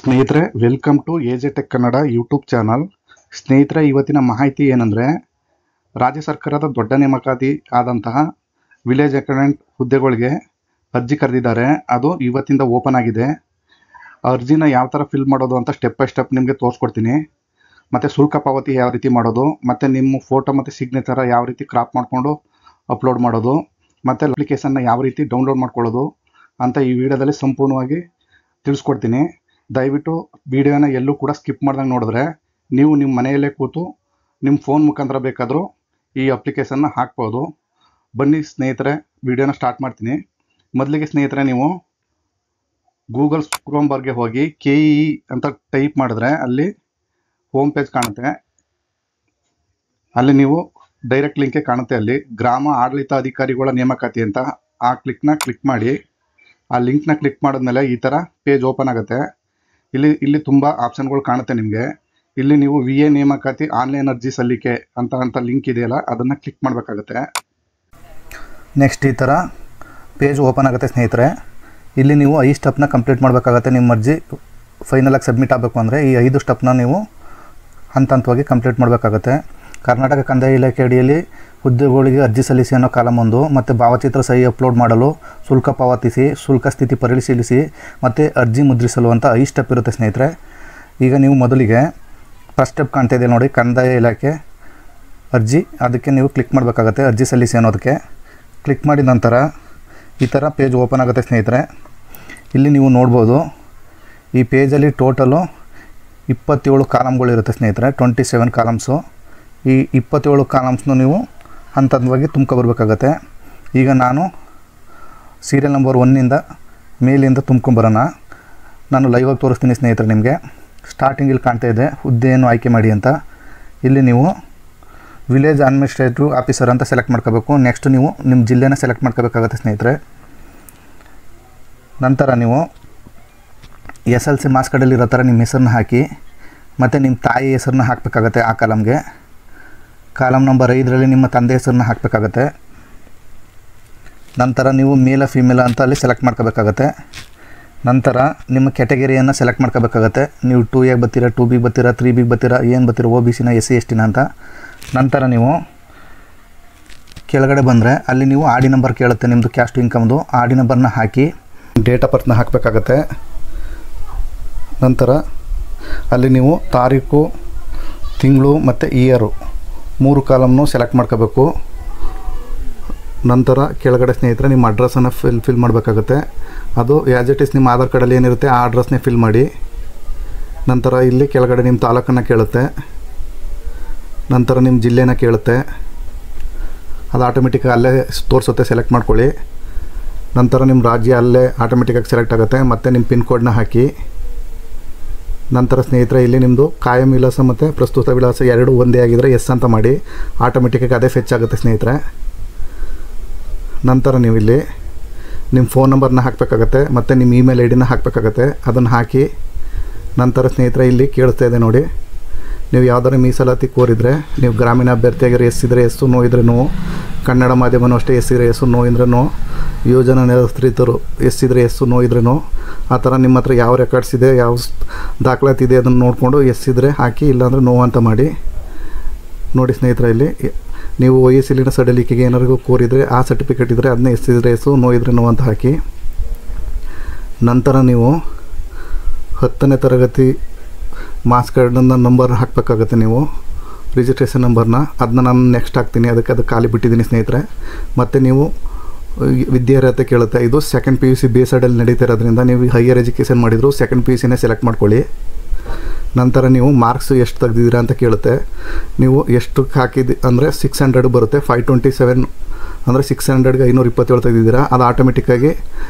ಸ್ನೇಹಿತರೆ, welcome to AJ tech Kannada YouTube channel. ಸ್ನೇಹಿತರೆ, ಇವತ್ತಿನ ಮಾಹಿತಿ ಏನಂದರೆ, ರಾಜ್ಯ ಸರ್ಕಾರದ ದೊಡ್ಡ ನೇಮಕಾತಿ ಆದಂತಹ ವಿಲೇಜ್ ಅಕೌಂಟೆಂಟ್ ಹುದ್ದೆಗಳಿಗೆ ಅರ್ಜಿ ಕರೆದಿದ್ದಾರೆ. ಅದು ಇವತ್ತಿಂದ ಓಪನ್ ಆಗಿದೆ. ಅರ್ಜಿನ ಯಾವ ಥರ ಫಿಲ್ ಮಾಡೋದು ಅಂತ ಸ್ಟೆಪ್ ಬೈ ಸ್ಟೆಪ್ ನಿಮಗೆ ತೋರಿಸ್ಕೊಡ್ತೀನಿ. ಮತ್ತು ಶುಲ್ಕ ಪಾವತಿ ಯಾವ ರೀತಿ ಮಾಡೋದು, ಮತ್ತು ನಿಮ್ಮ ಫೋಟೋ ಮತ್ತು ಸಿಗ್ನೇಚರ ಯಾವ ರೀತಿ ಕ್ರಾಪ್ ಮಾಡಿಕೊಂಡು ಅಪ್ಲೋಡ್ ಮಾಡೋದು, ಮತ್ತು ಅಪ್ಲಿಕೇಶನ್ನ ಯಾವ ರೀತಿ ಡೌನ್ಲೋಡ್ ಮಾಡ್ಕೊಳ್ಳೋದು ಅಂತ ಈ ವಿಡಿಯೋದಲ್ಲಿ ಸಂಪೂರ್ಣವಾಗಿ ತಿಳಿಸ್ಕೊಡ್ತೀನಿ. ದಯವಿಟ್ಟು ವಿಡಿಯೋನ ಎಲ್ಲೂ ಕೂಡ ಸ್ಕಿಪ್ ಮಾಡ್ದಂಗೆ ನೋಡಿದ್ರೆ ನೀವು ನಿಮ್ಮ ಮನೆಯಲ್ಲೇ ಕೂತು ನಿಮ್ಮ ಫೋನ್ ಮುಖಾಂತರ ಬೇಕಾದರೂ ಈ ಅಪ್ಲಿಕೇಶನ್ನ ಹಾಕ್ಬೋದು. ಬನ್ನಿ ಸ್ನೇಹಿತರೆ, ವಿಡಿಯೋನ ಸ್ಟಾರ್ಟ್ ಮಾಡ್ತೀನಿ. ಮೊದಲಿಗೆ ಸ್ನೇಹಿತರೆ, ನೀವು ಗೂಗಲ್ ಕ್ರೋಮ್ ಬಾರ್ಗೆ ಹೋಗಿ KEE ಅಂತ ಟೈಪ್ ಮಾಡಿದ್ರೆ ಅಲ್ಲಿ ಹೋಮ್ ಪೇಜ್ ಕಾಣುತ್ತೆ. ಅಲ್ಲಿ ನೀವು ಡೈರೆಕ್ಟ್ ಲಿಂಕೆ ಕಾಣುತ್ತೆ. ಅಲ್ಲಿ ಗ್ರಾಮ ಆಡಳಿತ ಅಧಿಕಾರಿಗಳ ನೇಮಕಾತಿ ಅಂತ ಆ ಕ್ಲಿಕ್ ಮಾಡಿ. ಆ ಲಿಂಕ್ನ ಕ್ಲಿಕ್ ಮಾಡಿದ್ಮೇಲೆ ಈ ಥರ ಪೇಜ್ ಓಪನ್ ಆಗುತ್ತೆ. ಇಲ್ಲಿ ತುಂಬ ಆಪ್ಷನ್ಗಳು ಕಾಣುತ್ತೆ ನಿಮಗೆ. ಇಲ್ಲಿ ನೀವು VA ನೇಮಕಾತಿ ಆನ್ಲೈನ್ ಅರ್ಜಿ ಸಲ್ಲಿಕೆ ಅಂತ ಲಿಂಕ್ ಇದೆಯಲ್ಲ, ಅದನ್ನು ಕ್ಲಿಕ್ ಮಾಡಬೇಕಾಗುತ್ತೆ. ನೆಕ್ಸ್ಟ್ ಈ ಥರ ಪೇಜ್ ಓಪನ್ ಆಗುತ್ತೆ ಸ್ನೇಹಿತರೆ. ಇಲ್ಲಿ ನೀವು 5 ಸ್ಟೆಪ್ನ ಕಂಪ್ಲೀಟ್ ಮಾಡಬೇಕಾಗತ್ತೆ. ನಿಮ್ಮ ಅರ್ಜಿ ಫೈನಲಾಗಿ ಸಬ್ಮಿಟ್ ಆಗಬೇಕು ಅಂದರೆ ಈ 5 ಸ್ಟೆಪ್ನ ನೀವು ಹಂತ ಹಂತವಾಗಿ ಕಂಪ್ಲೀಟ್ ಮಾಡಬೇಕಾಗತ್ತೆ. ಕರ್ನಾಟಕ ಕಂದಾಯ ಇಲಾಖೆ ಅಡಿಯಲ್ಲಿ ಹುದ್ದೆಗಳಿಗೆ ಅರ್ಜಿ ಸಲ್ಲಿಸಿ ಅನ್ನೋ ಕಾಲಮ್ ಒಂದು, ಮತ್ತು ಭಾವಚಿತ್ರ ಸಹಿ ಅಪ್ಲೋಡ್ ಮಾಡಲು, ಶುಲ್ಕ ಪಾವತಿಸಿ, ಶುಲ್ಕ ಸ್ಥಿತಿ ಪರಿಶೀಲಿಸಿ, ಮತ್ತು ಅರ್ಜಿ ಮುದ್ರಿಸಲು ಅಂತ 5 ಸ್ಟೆಪ್ ಇರುತ್ತೆ ಸ್ನೇಹಿತರೆ. ಈಗ ನೀವು ಮೊದಲಿಗೆ ಫಸ್ಟ್ ಸ್ಟೆಪ್ ಕಾಣ್ತಾ ಇದೆ ನೋಡಿ, ಕಂದಾಯ ಇಲಾಖೆ ಅರ್ಜಿ. ಅದಕ್ಕೆ ನೀವು ಕ್ಲಿಕ್ ಮಾಡಬೇಕಾಗತ್ತೆ, ಅರ್ಜಿ ಸಲ್ಲಿಸಿ ಅನ್ನೋದಕ್ಕೆ. ಕ್ಲಿಕ್ ಮಾಡಿದ ನಂತರ ಈ ಥರ ಪೇಜ್ ಓಪನ್ ಆಗುತ್ತೆ ಸ್ನೇಹಿತರೆ. ಇಲ್ಲಿ ನೀವು ನೋಡ್ಬೋದು, ಈ ಪೇಜಲ್ಲಿ ಟೋಟಲು 27 ಕಾಲಮ್ಗಳಿರುತ್ತೆ ಸ್ನೇಹಿತರೆ, 27 ಕಾಲಮ್ಸು. ಈ 27 ಕಾಲಮ್ಸ್ನು ನೀವು ಹಂತವಾಗಿ ತುಂಬ್ಕೊಬರ್ಬೇಕಾಗತ್ತೆ. ಈಗ ನಾನು ಸೀರಿಯಲ್ ನಂಬರ್ 1ನಿಂದ ಮೇಲಿಂದ ತುಂಬ್ಕೊಂಬರೋಣ. ನಾನು ಲೈವಾಗಿ ತೋರಿಸ್ತೀನಿ ಸ್ನೇಹಿತರೆ ನಿಮಗೆ. ಸ್ಟಾರ್ಟಿಂಗಲ್ಲಿ ಕಾಣ್ತಾ ಇದೆ ಹುದ್ದೆಯನ್ನು ಆಯ್ಕೆ ಮಾಡಿ ಅಂತ. ಇಲ್ಲಿ ನೀವು ವಿಲೇಜ್ ಅಡ್ಮಿನಿಸ್ಟ್ರೇಟಿವ್ ಆಫೀಸರ್ ಅಂತ ಸೆಲೆಕ್ಟ್ ಮಾಡ್ಕೋಬೇಕು. ನೆಕ್ಸ್ಟ್ ನೀವು ನಿಮ್ಮ ಜಿಲ್ಲೆನ ಸೆಲೆಕ್ಟ್ ಮಾಡ್ಕೋಬೇಕಾಗತ್ತೆ ಸ್ನೇಹಿತರೆ. ನಂತರ ನೀವು SLC ಮಾರ್ಕ್ಸ್ ಕಾರ್ಡಲ್ಲಿ ಇರೋ ಥರ ನಿಮ್ಮ ಹೆಸರನ್ನ ಹಾಕಿ, ಮತ್ತು ನಿಮ್ಮ ತಾಯಿ ಹೆಸರನ್ನ ಹಾಕಬೇಕಾಗತ್ತೆ. ಆ ಕಾಲಮ್ಗೆ ಕಾಲಮ್ ನಂಬರ್ 5ರಲ್ಲಿ ನಿಮ್ಮ ತಂದೆ ಹೆಸರನ್ನ ಹಾಕಬೇಕಾಗತ್ತೆ. ನಂತರ ನೀವು ಮೇಲ ಫಿಮೇಲ ಅಂತ ಅಲ್ಲಿ ಸೆಲೆಕ್ಟ್ ಮಾಡ್ಕೋಬೇಕಾಗತ್ತೆ. ನಂತರ ನಿಮ್ಮ ಕ್ಯಾಟಗರಿಯನ್ನು ಸೆಲೆಕ್ಟ್ ಮಾಡ್ಕೋಬೇಕಾಗತ್ತೆ. ನೀವು 2A ಬರ್ತೀರಾ, 2B ಬರ್ತೀರಾ, 3B ಬರ್ತೀರಾ, ಏನು ಬರ್ತೀರಾ, OBCನ, SC STನ ಅಂತ. ನಂತರ ನೀವು ಕೆಳಗಡೆ ಬಂದರೆ ಅಲ್ಲಿ ನೀವು ಆಡಿ ನಂಬರ್ ಕೇಳುತ್ತೆ, ನಿಮ್ಮದು ಕ್ಯಾಸ್ಟ್ ಇನ್ಕಮ್ದು ಆಡಿ ನಂಬರ್ನ ಹಾಕಿ ಡೇಟ್ ಆಫ್ ಬರ್ತ್ನ ಹಾಕಬೇಕಾಗತ್ತೆ. ನಂತರ ಅಲ್ಲಿ ನೀವು ತಾರೀಕು, ತಿಂಗಳು ಮತ್ತು ಇಯರು 3 ಕಾಲಮ್ನು ಸೆಲೆಕ್ಟ್ ಮಾಡ್ಕೋಬೇಕು. ನಂತರ ಕೆಳಗಡೆ ಸ್ನೇಹಿತರೆ ನಿಮ್ಮ ಅಡ್ರೆಸ್ಸನ್ನು ಫಿಲ್ ಮಾಡಬೇಕಾಗುತ್ತೆ. ಅದು ಆ್ಯಸ್ ಇಟ್ ಈಸ್ ನಿಮ್ಮ ಆಧಾರ್ ಕಾರ್ಡಲ್ಲಿ ಏನಿರುತ್ತೆ ಆ ಅಡ್ರೆಸ್ನೇ ಫಿಲ್ ಮಾಡಿ. ನಂತರ ಇಲ್ಲಿ ಕೆಳಗಡೆ ನಿಮ್ಮ ತಾಲೂಕನ್ನು ಕೇಳುತ್ತೆ. ನಂತರ ನಿಮ್ಮ ಜಿಲ್ಲೆನ ಕೇಳುತ್ತೆ. ಅದು ಆಟೋಮೆಟಿಕ್ಕಾಗಿ ಅಲ್ಲೇ ತೋರಿಸುತ್ತೆ, ಸೆಲೆಕ್ಟ್ ಮಾಡ್ಕೊಳ್ಳಿ. ನಂತರ ನಿಮ್ಮ ರಾಜ್ಯ ಅಲ್ಲೇ ಆಟೋಮೆಟಿಕ್ಕಾಗಿ ಸೆಲೆಕ್ಟ್ ಆಗುತ್ತೆ. ಮತ್ತು ನಿಮ್ಮ ಪಿನ್ ಕೋಡ್ನ ಹಾಕಿ. ನಂತರ ಸ್ನೇಹಿತರೆ ಇಲ್ಲಿ ನಿಮ್ಮದು ಕಾಯಂ ವಿಳಾಸ ಮತ್ತು ಪ್ರಸ್ತುತ ವಿಳಾಸ 2 ಒಂದೇ ಆಗಿದ್ದರೆ ಎಸ್ ಅಂತ ಮಾಡಿ, ಆಟೋಮೆಟಿಕ್ಕಾಗಿ ಅದೇ ಫೆಚ್ ಆಗುತ್ತೆ ಸ್ನೇಹಿತರೆ. ನಂತರ ನೀವು ಇಲ್ಲಿ ನಿಮ್ಮ ಫೋನ್ ನಂಬರ್ನ ಹಾಕಬೇಕಾಗತ್ತೆ, ಮತ್ತು ನಿಮ್ಮ ಇಮೇಲ್ ID ನ ಹಾಕಬೇಕಾಗತ್ತೆ. ಅದನ್ನು ಹಾಕಿ ನಂತರ ಸ್ನೇಹಿತರೆ ಇಲ್ಲಿ ಕೇಳಿಸ್ತಾ ಇದೆ ನೋಡಿ, ನೀವು ಯಾವ್ದಾದ್ರು ಮೀಸಲಾತಿ ಕೋರಿದರೆ, ನೀವು ಗ್ರಾಮೀಣ ಅಭ್ಯರ್ಥಿಯಾಗಿರೋ ಎಸ್ ಇದ್ದರೆ ಎಸ್ಸು, ನೋ ಇದ್ರೆ ನೋ, ಕನ್ನಡ ಮಾಧ್ಯಮನೂ ಅಷ್ಟೇ ಎಸ್ ಇದ್ರೆ ಎಸ್ಸು, ನೋ ಇದ್ರೆ ನೋ, ಯೋಜನಾ ನಿರತರು ಎಸ್ ಇದ್ರೆ ಎಸ್ಸು, ನೋ ಇದ್ರೆ ನೋ. ಆ ಥರ ನಿಮ್ಮ ಹತ್ರ ಯಾವ ರೆಕಾರ್ಡ್ಸ್ ಇದೆ, ಯಾವ ದಾಖಲಾತಿ ಇದೆ ಅದನ್ನು ನೋಡಿಕೊಂಡು ಎಸ್ ಇದ್ದರೆ ಹಾಕಿ, ಇಲ್ಲಾಂದರೆ ನೋ ಅಂತ ಮಾಡಿ. ನೋಡಿ ಸ್ನೇಹಿತರೆ, ಇಲ್ಲಿ ನೀವು ವಯಸ್ಸಿನ ಸಡಿಲಿಕೆಗೆ ಏನಾರಿಗೂ ಕೋರಿದರೆ ಆ ಸರ್ಟಿಫಿಕೇಟ್ ಇದ್ದರೆ ಅದನ್ನೇ ಎಸ್ ಇದ್ರೆ ಎಸ್ಸು, ನೋ ಇದ್ರೆ ನೋ ಅಂತ ಹಾಕಿ. ನಂತರ ನೀವು 10ನೇ ತರಗತಿ ಮಾರ್ಕ್ಸ್ ಕಾರ್ಡನ್ನ ನಂಬರ್ ಹಾಕಬೇಕಾಗುತ್ತೆ, ನೀವು ರಿಜಿಸ್ಟ್ರೇಷನ್ ನಂಬರ್ನ. ಅದನ್ನ ನಾನು ನೆಕ್ಸ್ಟ್ ಹಾಕ್ತೀನಿ, ಅದಕ್ಕೆ ಖಾಲಿ ಬಿಟ್ಟಿದ್ದೀನಿ ಸ್ನೇಹಿತರೆ. ಮತ್ತು ನೀವು ವಿದ್ಯಾರ್ಹತೆ ಕೇಳುತ್ತೆ. ಇದು 2nd PUC ಬೇಸಡಲ್ಲಿ ನಡೀತಿರೋದ್ರಿಂದ ನೀವು ಹೈಯರ್ ಎಜುಕೇಷನ್ ಮಾಡಿದ್ರು 2nd PUCನೇ ಸೆಲೆಕ್ಟ್ ಮಾಡ್ಕೊಳ್ಳಿ. ನಂತರ ನೀವು ಮಾರ್ಕ್ಸು ಎಷ್ಟು ತೆಗೆದಿದ್ದೀರಾ ಅಂತ ಕೇಳುತ್ತೆ. ನೀವು ಎಷ್ಟು ಹಾಕಿದ್ದು ಅಂದರೆ 600 ಬರುತ್ತೆ. 527 ಅಂದರೆ 600ಗೆ 527 ತೆಗೆದಿದ್ದೀರಾ, ಅದು ಆಟೋಮೆಟಿಕ್ಕಾಗಿ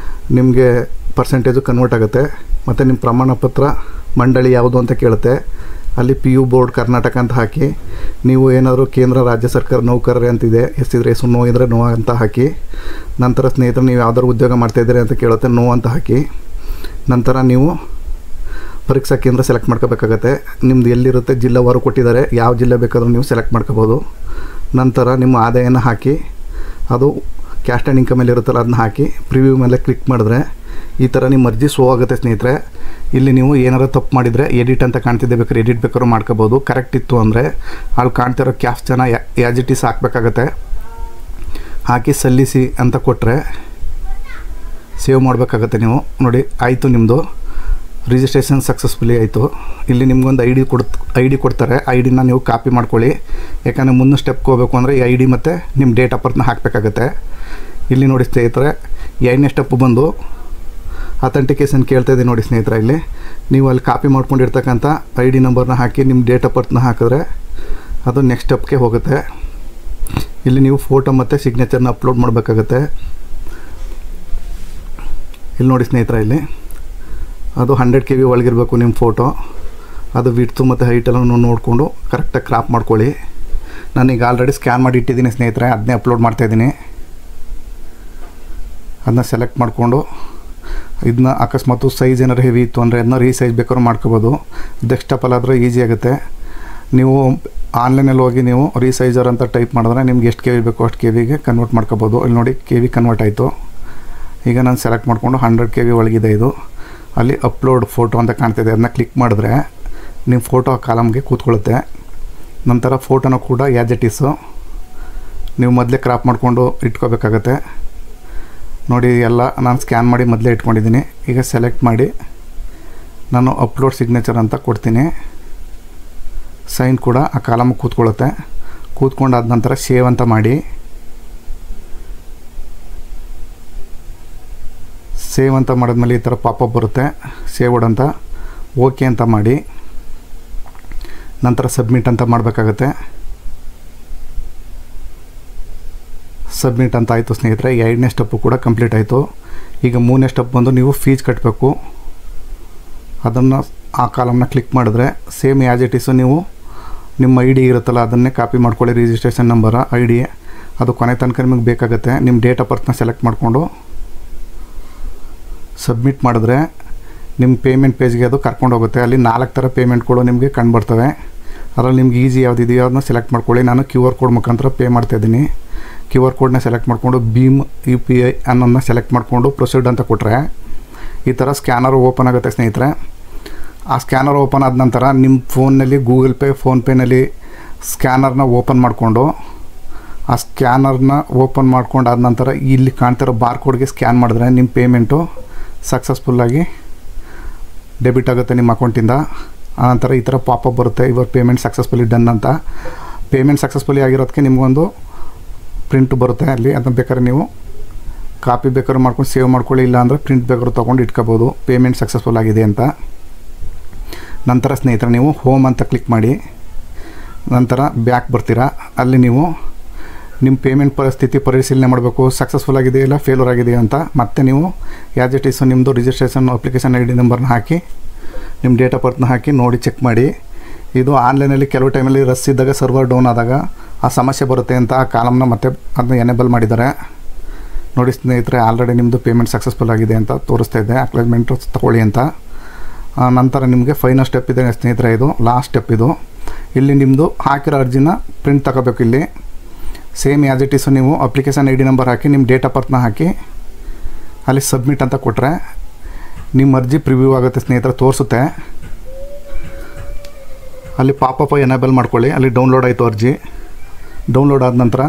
ನಿಮಗೆ ಪರ್ಸೆಂಟೇಜು ಕನ್ವರ್ಟ್ ಆಗುತ್ತೆ. ಮತ್ತು ನಿಮ್ಮ ಪ್ರಮಾಣ ಪತ್ರ ಮಂಡಳಿ ಯಾವುದು ಅಂತ ಕೇಳುತ್ತೆ. ಅಲ್ಲಿ PU ಬೋರ್ಡ್ ಕರ್ನಾಟಕ ಅಂತ ಹಾಕಿ. ನೀವು ಏನಾದರೂ ಕೇಂದ್ರ ರಾಜ್ಯ ಸರ್ಕಾರ ನೌಕರರೇ ಅಂತಿದೆ, ಎಸ್ ಇದ್ರೆ ಎಸ್, ನೋ ಇದ್ದರೆ ನೋ ಅಂತ ಹಾಕಿ. ನಂತರ ಸ್ನೇಹಿತರೆ ನೀವು ಯಾವ್ದಾದ್ರು ಉದ್ಯೋಗ ಮಾಡ್ತಾಯಿದ್ದೀರಿ ಅಂತ ಕೇಳುತ್ತೆ, ನೋ ಅಂತ ಹಾಕಿ. ನಂತರ ನೀವು ಪರೀಕ್ಷಾ ಕೇಂದ್ರ ಸೆಲೆಕ್ಟ್ ಮಾಡ್ಕೋಬೇಕಾಗತ್ತೆ. ನಿಮ್ಮದು ಎಲ್ಲಿರುತ್ತೆ ಜಿಲ್ಲೆವಾರು ಕೊಟ್ಟಿದ್ದಾರೆ, ಯಾವ ಜಿಲ್ಲೆ ಬೇಕಾದರೂ ನೀವು ಸೆಲೆಕ್ಟ್ ಮಾಡ್ಕೋಬೋದು. ನಂತರ ನಿಮ್ಮ ಆದಾಯನ ಹಾಕಿ, ಅದು ಕ್ಯಾಸ್ಟ್ ಆ್ಯಂಡ್ ಇನ್ಕಮ್ ಮೇಲೆ ಇರುತ್ತಲ್ಲ ಅದನ್ನ ಹಾಕಿ ಪ್ರಿವ್ಯೂ ಮೇಲೆ ಕ್ಲಿಕ್ ಮಾಡಿದ್ರೆ ಈ ಥರ ನಿಮ್ಮ ಅರ್ಜಿ ಶೋ ಆಗುತ್ತೆ ಸ್ನೇಹಿತರೆ. ಇಲ್ಲಿ ನೀವು ಏನಾರು ತಪ್ಪು ಮಾಡಿದರೆ ಎಡಿಟ್ ಅಂತ ಕಾಣ್ತಿದ್ದೆ, ಬೇಕಾದ್ರೆ ಎಡಿಟ್ ಬೇಕಾದ್ರೂ ಮಾಡ್ಕೋಬೋದು. ಕರೆಕ್ಟ್ ಇತ್ತು ಅಂದರೆ ಅಲ್ಲಿ ಕಾಣ್ತಿರೋ ಕ್ಯಾಪ್ಷನ್ನ ಆ್ಯಸ್ ಇಟ್ ಈಸ್ ಹಾಕಬೇಕಾಗತ್ತೆ. ಹಾಕಿ ಸಲ್ಲಿಸಿ ಅಂತ ಕೊಟ್ಟರೆ ಸೇವ್ ಮಾಡಬೇಕಾಗತ್ತೆ. ನೀವು ನೋಡಿ ಆಯಿತು, ನಿಮ್ಮದು ರಿಜಿಸ್ಟ್ರೇಷನ್ ಸಕ್ಸಸ್ಫುಲಿ ಆಯಿತು. ಇಲ್ಲಿ ನಿಮ್ಗೊಂದು ಐ ಡಿ ಕೊಡ್ತಾರೆ. ಐ ಡಿನ ನೀವು ಕಾಪಿ ಮಾಡ್ಕೊಳ್ಳಿ. ಯಾಕಂದರೆ ಮುಂದೆ ಸ್ಟೆಪ್ಗೆ ಹೋಗಬೇಕು ಅಂದರೆ ಈ ಐ ಡಿ ಮತ್ತು ನಿಮ್ಮ ಡೇಟ್ ಆಫ್ ಬರ್ತ್ನ ಹಾಕಬೇಕಾಗತ್ತೆ. ಇಲ್ಲಿ ನೋಡಿ ಸ್ನೇಹಿತರೆ, 2ನೇ ಸ್ಟೆಪ್ಪು ಬಂದು ಅಥೆಂಟಿಕೇಷನ್ ಕೇಳ್ತಾಯಿದೆ ನೋಡಿ ಸ್ನೇಹಿತರೆ. ಇಲ್ಲಿ ನೀವು ಅಲ್ಲಿ ಕಾಪಿ ಮಾಡ್ಕೊಂಡಿರ್ತಕ್ಕಂಥ ಐ ಡಿ ನಂಬರ್ನ ಹಾಕಿ ನಿಮ್ಮ ಡೇಟ್ ಆಫ್ ಬರ್ತ್ನ ಹಾಕಿದ್ರೆ ಅದು ನೆಕ್ಸ್ಟ್ ಸ್ಟೆಪ್ಗೆ ಹೋಗುತ್ತೆ. ಇಲ್ಲಿ ನೀವು ಫೋಟೋ ಮತ್ತು ಸಿಗ್ನೇಚರ್ನ ಅಪ್ಲೋಡ್ ಮಾಡಬೇಕಾಗತ್ತೆ. ಇಲ್ಲಿ ನೋಡಿ ಸ್ನೇಹಿತರೆ, ಇಲ್ಲಿ ಅದು 100 KB ಒಳಗಿರಬೇಕು ನಿಮ್ಮ ಫೋಟೋ. ಅದು ವಿಡ್ತು ಮತ್ತು ಹೈಟೆಲ್ಲ ನೋಡಿಕೊಂಡು ಕರೆಕ್ಟಾಗಿ ಕ್ರಾಪ್ ಮಾಡ್ಕೊಳ್ಳಿ. ನಾನೀಗ ಆಲ್ರೆಡಿ ಸ್ಕ್ಯಾನ್ ಮಾಡಿ ಇಟ್ಟಿದ್ದೀನಿ ಸ್ನೇಹಿತರೆ, ಅದನ್ನೇ ಅಪ್ಲೋಡ್ ಮಾಡ್ತಾಯಿದ್ದೀನಿ. ಅದನ್ನ ಸೆಲೆಕ್ಟ್ ಮಾಡಿಕೊಂಡು ಇದನ್ನ ಅಕಸ್ಮಾತ್ ಸೈಜ್ ಏನಾರು ಹೆವಿ ಇತ್ತು ಅಂದರೆ ಅದನ್ನ ರೀಸೈಜ್ ಬೇಕಾದ್ರೂ ಮಾಡ್ಕೋಬೋದು. ಡೆಸ್ಕ್ಟಾಪಲ್ಲಾದರೆ ಈಸಿ ಆಗುತ್ತೆ. ನೀವು ಆನ್ಲೈನಲ್ಲಿ ಹೋಗಿ ನೀವು ರೀಸೈಜರ್ ಅಂತ ಟೈಪ್ ಮಾಡಿದ್ರೆ ನಿಮ್ಗೆ ಎಷ್ಟು KB ಬೇಕೋ ಅಷ್ಟು KBಗೆ ಕನ್ವರ್ಟ್ ಮಾಡ್ಕೋಬೋದು. ಇಲ್ಲಿ ನೋಡಿ KB ಕನ್ವರ್ಟ್ ಆಯಿತು. ಈಗ ನಾನು ಸೆಲೆಕ್ಟ್ ಮಾಡಿಕೊಂಡು 100 KB ಒಳಗಿದೆ ಇದು. ಅಲ್ಲಿ ಅಪ್ಲೋಡ್ ಫೋಟೋ ಅಂತ ಕಾಣ್ತಿದೆ, ಅದನ್ನ ಕ್ಲಿಕ್ ಮಾಡಿದ್ರೆ ನಿಮ್ಮ ಫೋಟೋ ಕಾಲಮ್ಗೆ ಕೂತ್ಕೊಳ್ಳುತ್ತೆ. ನಂತರ ಫೋಟೋನ ಕೂಡ ಆ್ಯಸ್ ಇಟ್ ಈಸು ನೀವು ಮೊದಲೇ ಕ್ರಾಪ್ ಮಾಡಿಕೊಂಡು ಇಟ್ಕೋಬೇಕಾಗತ್ತೆ. ನೋಡಿ ಎಲ್ಲ ನಾನು ಸ್ಕ್ಯಾನ್ ಮಾಡಿ ಮೊದಲೇ ಇಟ್ಕೊಂಡಿದ್ದೀನಿ. ಈಗ ಸೆಲೆಕ್ಟ್ ಮಾಡಿ ನಾನು ಅಪ್ಲೋಡ್ ಸಿಗ್ನೇಚರ್ ಅಂತ ಕೊಡ್ತೀನಿ. ಸೈನ್ ಕೂಡ ಆ ಕಾಲಮ್ಗೆ ಕೂತ್ಕೊಳ್ಳುತ್ತೆ. ಕೂತ್ಕೊಂಡಾದ ನಂತರ ಸೇವ್ ಅಂತ ಮಾಡಿ. ಸೇವ್ ಅಂತ ಮಾಡಿದ್ಮೇಲೆ ಈ ಥರ ಪಾಪಪ್ ಬರುತ್ತೆ, ಸೇವ್ಡ್ ಅಂತ. ಓಕೆ ಅಂತ ಮಾಡಿ ನಂತರ ಸಬ್ಮಿಟ್ ಅಂತ ಮಾಡಬೇಕಾಗತ್ತೆ. ಸಬ್ಮಿಟ್ ಅಂತ ಆಯಿತು ಸ್ನೇಹಿತರೆ. 2ನೇ ಸ್ಟೆಪ್ಪು ಕೂಡ ಕಂಪ್ಲೀಟ್ ಆಯಿತು. ಈಗ 3ನೇ ಸ್ಟೆಪ್ ಬಂದು ನೀವು ಫೀಸ್ ಕಟ್ಟಬೇಕು. ಅದನ್ನು ಆ ಕಾಲಮ್ನ ಕ್ಲಿಕ್ ಮಾಡಿದ್ರೆ ಸೇಮ್ ಆ್ಯಸ್ ಇಟ್ ಈಸು ನೀವು ನಿಮ್ಮ ಐ ಡಿ ಇರುತ್ತಲ್ಲ ಅದನ್ನೇ ಕಾಪಿ ಮಾಡ್ಕೊಳ್ಳಿ. ರಿಜಿಸ್ಟ್ರೇಷನ್ ನಂಬರ ಐ ಡಿ ಅದು ಕೊನೆ ತನಕ ನಿಮಗೆ ಬೇಕಾಗುತ್ತೆ. ನಿಮ್ಮ ಡೇಟ್ ಆಫ್ ಬರ್ತ್ನ ಸೆಲೆಕ್ಟ್ ಮಾಡಿಕೊಂಡು ಸಬ್ಮಿಟ್ ಮಾಡಿದ್ರೆ ನಿಮ್ಮ ಪೇಮೆಂಟ್ ಪೇಜ್ಗೆ ಅದು ಕರ್ಕೊಂಡು ಹೋಗುತ್ತೆ. ಅಲ್ಲಿ 4 ಥರ ಪೇಮೆಂಟ್ಗಳು ನಿಮಗೆ ಕಂಡುಬರ್ತವೆ. ಅದರಲ್ಲಿ ನಿಮ್ಗೆ ಈಸಿ ಯಾವುದಿದೆಯೋ ಅದನ್ನ ಸೆಲೆಕ್ಟ್ ಮಾಡ್ಕೊಳ್ಳಿ. ನಾನು QR ಕೋಡ್ ಮುಖಾಂತರ ಪೇ ಮಾಡ್ತಾಯಿದ್ದೀನಿ. QR ಕೋಡ್ನ ಸೆಲೆಕ್ಟ್ ಮಾಡಿಕೊಂಡು ಭೀಮ್ UPI ಅನ್ನೋದನ್ನ ಸೆಲೆಕ್ಟ್ ಮಾಡಿಕೊಂಡು ಪ್ರೊಸೀಡ್ ಅಂತ ಕೊಟ್ಟರೆ ಈ ಥರ ಸ್ಕ್ಯಾನರ್ ಓಪನ್ ಆಗುತ್ತೆ ಸ್ನೇಹಿತರೆ. ಆ ಸ್ಕ್ಯಾನರ್ ಓಪನ್ ಆದ ನಂತರ ನಿಮ್ಮ ಫೋನ್ನಲ್ಲಿ ಗೂಗಲ್ ಪೇ, ಫೋನ್ಪೇನಲ್ಲಿ ಸ್ಕ್ಯಾನರ್ನ ಓಪನ್ ಮಾಡಿಕೊಂಡು ಆ ಸ್ಕ್ಯಾನರ್ನ ಓಪನ್ ಮಾಡ್ಕೊಂಡಾದ ನಂತರ ಇಲ್ಲಿ ಕಾಣ್ತಿರೋ ಬಾರ್ಕೋಡ್ಗೆ ಸ್ಕ್ಯಾನ್ ಮಾಡಿದ್ರೆ ನಿಮ್ಮ ಪೇಮೆಂಟು ಸಕ್ಸಸ್ಫುಲ್ಲಾಗಿ ಡೆಬಿಟ್ ಆಗುತ್ತೆ ನಿಮ್ಮ ಅಕೌಂಟಿಂದ. ಆನಂತರ ಈ ಥರ ಪಾಪಪ್ ಬರುತ್ತೆ, ಇವಾಗ ಪೇಮೆಂಟ್ ಸಕ್ಸಸ್ಫುಲಿ ಡನ್ ಅಂತ. ಪೇಮೆಂಟ್ ಸಕ್ಸಸ್ಫುಲಿ ಆಗಿರೋದಕ್ಕೆ ನಿಮಗೊಂದು ಪ್ರಿಂಟ್ ಬರುತ್ತೆ ಅಲ್ಲಿ. ಅದನ್ನ ಬೇಕಾದ್ರೆ ನೀವು ಕಾಪಿ ಬೇಕಾದ್ರೆ ಮಾಡ್ಕೊಂಡು ಸೇವ್ ಮಾಡ್ಕೊಳ್ಳಿ, ಇಲ್ಲ ಅಂದರೆ ಪ್ರಿಂಟ್ ಬೇಕಾದ್ರೂ ತೊಗೊಂಡು ಇಟ್ಕೋಬೋದು ಪೇಮೆಂಟ್ ಸಕ್ಸಸ್ಫುಲ್ ಆಗಿದೆ ಅಂತ. ನಂತರ ಸ್ನೇಹಿತರೆ ನೀವು ಹೋಮ್ ಅಂತ ಕ್ಲಿಕ್ ಮಾಡಿ ನಂತರ ಬ್ಯಾಕ್ ಬರ್ತೀರಾ. ಅಲ್ಲಿ ನೀವು ನಿಮ್ಮ ಪೇಮೆಂಟ್ ಪರಿಸ್ಥಿತಿ ಪರಿಶೀಲನೆ ಮಾಡಬೇಕು, ಸಕ್ಸಸ್ಫುಲ್ ಆಗಿದೆಯಾ ಇಲ್ಲ ಫೇಲ್ಯೂರ್ ಆಗಿದೆಯಾ ಅಂತ. ಮತ್ತು ನೀವು ಆ್ಯಸ್ ಇಟ್ ಈಸ್ ನಿಮ್ಮದು ರಿಜಿಸ್ಟ್ರೇಷನ್ ಅಪ್ಲಿಕೇಶನ್ ID ನಂಬರ್ನ ಹಾಕಿ ನಿಮ್ಮ ಡೇಟ್ ಆಫ್ ಬರ್ತ್ನ ಹಾಕಿ ನೋಡಿ ಚೆಕ್ ಮಾಡಿ. ಇದು ಆನ್ಲೈನಲ್ಲಿ ಕೆಲವು ಟೈಮಲ್ಲಿ ರಸ್ ಇದ್ದಾಗ ಸರ್ವರ್ ಡೌನ್ ಆದಾಗ ಆ ಸಮಸ್ಯೆ ಬರುತ್ತೆ ಅಂತ ಆ ಕಾಲಮ್ನ ಮತ್ತೆ ಅದನ್ನ ಎನೇಬಲ್ ಮಾಡಿದ್ದಾರೆ. ನೋಡಿ ಸ್ನೇಹಿತರೆ, ಆಲ್ರೆಡಿ ನಿಮ್ಮದು ಪೇಮೆಂಟ್ ಸಕ್ಸಸ್ಫುಲ್ ಆಗಿದೆ ಅಂತ ತೋರಿಸ್ತಾ ಇದೆ. ಅಕ್ನಾಲೆಜ್ಮೆಂಟ್ ತೊಗೊಳ್ಳಿ ಅಂತ. ನಂತರ ನಿಮಗೆ ಫೈನಲ್ ಸ್ಟೆಪ್ ಇದೆ ಸ್ನೇಹಿತರೆ, ಇದು ಲಾಸ್ಟ್ ಸ್ಟೆಪ್. ಇದು ಇಲ್ಲಿ ನಿಮ್ಮದು ಹಾಕಿರೋ ಅರ್ಜಿನ ಪ್ರಿಂಟ್ ತಗೋಬೇಕು. ಇಲ್ಲಿ ಸೇಮ್ ಆ್ಯಸ್ ಇಟ್ ಈಸು ನೀವು ಅಪ್ಲಿಕೇಶನ್ ID ನಂಬರ್ ಹಾಕಿ ನಿಮ್ಮ ಡೇಟ್ ಆಫ್ ಬರ್ತ್ನ ಹಾಕಿ ಅಲ್ಲಿ ಸಬ್ಮಿಟ್ ಅಂತ ಕೊಟ್ಟರೆ ನಿಮ್ಮ ಅರ್ಜಿ ಪ್ರಿವ್ಯೂ ಆಗುತ್ತೆ ಸ್ನೇಹಿತರೆ, ತೋರಿಸುತ್ತೆ. ಅಲ್ಲಿ ಪಾಪಪ್ ಎನೇಬಲ್ ಮಾಡ್ಕೊಳ್ಳಿ. ಅಲ್ಲಿ ಡೌನ್ಲೋಡ್ ಆಯಿತು ಅರ್ಜಿ. ಡೌನ್ಲೋಡ್ ಆದ ನಂತರ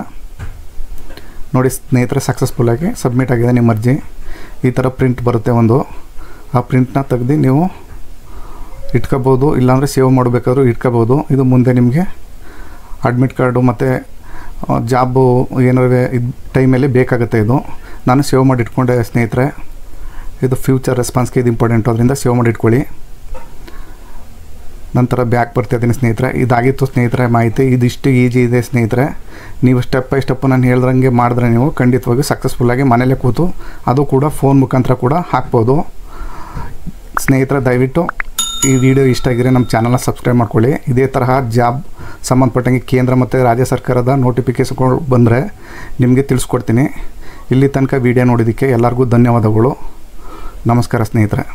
ನೋಡಿ ಸ್ನೇಹಿತರೆ, ಸಕ್ಸಸ್ಫುಲ್ಲಾಗಿ ಸಬ್ಮಿಟ್ ಆಗಿದೆ ನಿಮ್ಮ ಅರ್ಜಿ. ಈ ಥರ ಪ್ರಿಂಟ್ ಬರುತ್ತೆ ಒಂದು. ಆ ಪ್ರಿಂಟ್ನ ತೆಗೆದು ನೀವು ಇಟ್ಕೋಬೋದು, ಇಲ್ಲಾಂದರೆ ಸೇವ್ ಮಾಡಬೇಕಾದ್ರೂ ಇಟ್ಕೋಬೋದು. ಇದು ಮುಂದೆ ನಿಮಗೆ ಅಡ್ಮಿಟ್ ಕಾರ್ಡು ಮತ್ತು ಜಾಬು ಏನಾದ್ರು ಇದು ಟೈಮಲ್ಲಿ ಬೇಕಾಗುತ್ತೆ. ಇದು ನಾನು ಸೇವ್ ಮಾಡಿ ಇಟ್ಕೊಂಡೆ ಸ್ನೇಹಿತರೆ. ಇದು ಫ್ಯೂಚರ್ ರೆಸ್ಪಾನ್ಸ್ಗೆ ಇದು ಇಂಪಾರ್ಟೆಂಟು, ಅದರಿಂದ ಸೇವ್ ಮಾಡಿ ಇಟ್ಕೊಳ್ಳಿ. ನಂತರ ಬ್ಯಾಕ್ ಬರ್ತಾಯಿದ್ದೀನಿ ಸ್ನೇಹಿತರೆ. ಇದಾಗಿತ್ತು ಸ್ನೇಹಿತರೆ ಮಾಹಿತಿ. ಇದಿಷ್ಟು ಈಜಿ ಇದೆ ಸ್ನೇಹಿತರೆ. ನೀವು ಸ್ಟೆಪ್ ಬೈ ಸ್ಟೆಪ್ಪು ನಾನು ಹೇಳ್ದಂಗೆ ಮಾಡಿದ್ರೆ ನೀವು ಖಂಡಿತವಾಗಿ ಸಕ್ಸಸ್ಫುಲ್ಲಾಗಿ ಮನೇಲೇ ಕೂತು ಅದು ಕೂಡ ಫೋನ್ ಮುಖಾಂತರ ಕೂಡ ಹಾಕ್ಬೋದು ಸ್ನೇಹಿತರೆ. ದಯವಿಟ್ಟು ಈ ವಿಡಿಯೋ ಇಷ್ಟ ಆಗಿದ್ರೆ ನಮ್ಮ ಚಾನಲ್ನ ಸಬ್ಸ್ಕ್ರೈಬ್ ಮಾಡ್ಕೊಳ್ಳಿ. ಇದೇ ತರಹ ಜಾಬ್ ಸಂಬಂಧಪಟ್ಟಂಗೆ ಕೇಂದ್ರ ಮತ್ತು ರಾಜ್ಯ ಸರ್ಕಾರದ ನೋಟಿಫಿಕೇಷನ್ಗಳು ಬಂದರೆ ನಿಮಗೆ ತಿಳಿಸ್ಕೊಡ್ತೀನಿ. ಇಲ್ಲಿ ತನಕ ವಿಡಿಯೋ ನೋಡಿದ್ದಕ್ಕೆ ಎಲ್ಲರಿಗೂ ಧನ್ಯವಾದಗಳು. ನಮಸ್ಕಾರ ಸ್ನೇಹಿತರೆ.